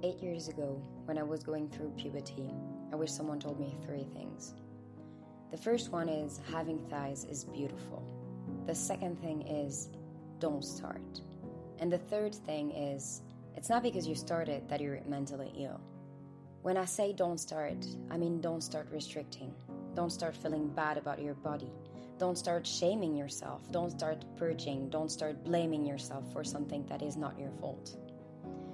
8 years ago, when I was going through puberty, I wish someone told me 3 things. The first one is having thighs is beautiful. The second thing is don't start. And the third thing is it's not because you started that you're mentally ill. When I say don't start, I mean don't start restricting. Don't start feeling bad about your body. Don't start shaming yourself. Don't start purging. Don't start blaming yourself for something that is not your fault.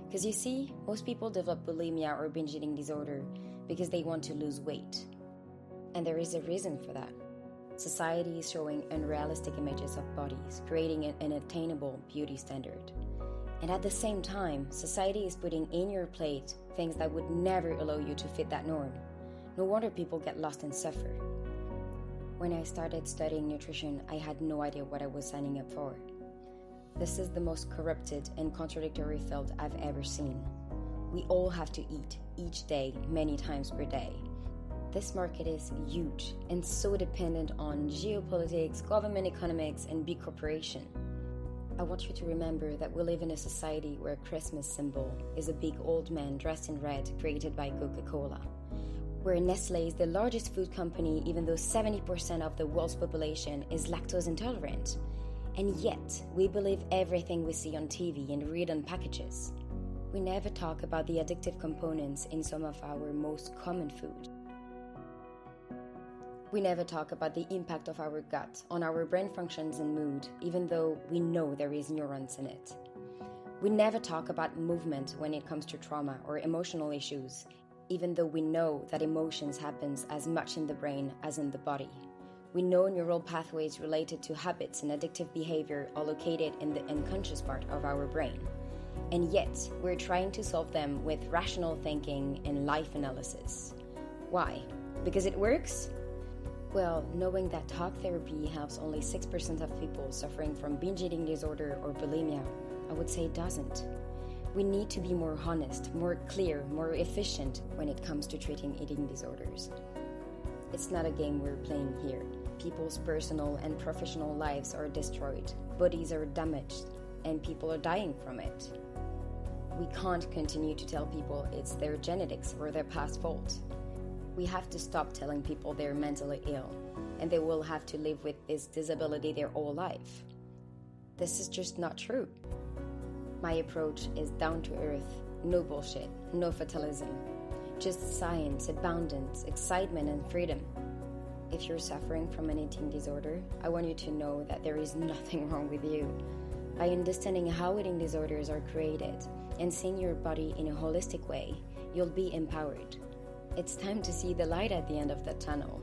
Because you see, most people develop bulimia or binge eating disorder because they want to lose weight. And there is a reason for that. Society is showing unrealistic images of bodies, creating an unattainable beauty standard. And at the same time, society is putting in your plate things that would never allow you to fit that norm. No wonder people get lost and suffer. When I started studying nutrition, I had no idea what I was signing up for. This is the most corrupted and contradictory field I've ever seen. We all have to eat, each day, many times per day. This market is huge and so dependent on geopolitics, government economics, and big corporation. I want you to remember that we live in a society where a Christmas symbol is a big old man dressed in red created by Coca-Cola. Where Nestle is the largest food company even though 70% of the world's population is lactose intolerant. And yet, we believe everything we see on TV and read on packages. We never talk about the addictive components in some of our most common food. We never talk about the impact of our gut on our brain functions and mood, even though we know there is neurons in it. We never talk about movement when it comes to trauma or emotional issues, even though we know that emotions happens as much in the brain as in the body. We know neural pathways related to habits and addictive behavior are located in the unconscious part of our brain. And yet, we're trying to solve them with rational thinking and life analysis. Why? Because it works? Well, knowing that talk therapy helps only 6% of people suffering from binge eating disorder or bulimia, I would say it doesn't. We need to be more honest, more clear, more efficient when it comes to treating eating disorders. It's not a game we're playing here. People's personal and professional lives are destroyed, bodies are damaged, and people are dying from it. We can't continue to tell people it's their genetics or their past fault. We have to stop telling people they're mentally ill, and they will have to live with this disability their whole life. This is just not true. My approach is down to earth, no bullshit, no fatalism. Just science, abundance, excitement, and freedom. If you're suffering from an eating disorder, I want you to know that there is nothing wrong with you. By understanding how eating disorders are created and seeing your body in a holistic way, you'll be empowered. It's time to see the light at the end of the tunnel.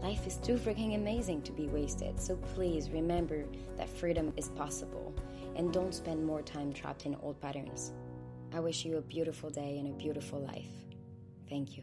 Life is too freaking amazing to be wasted, so please remember that freedom is possible and don't spend more time trapped in old patterns. I wish you a beautiful day and a beautiful life. Thank you.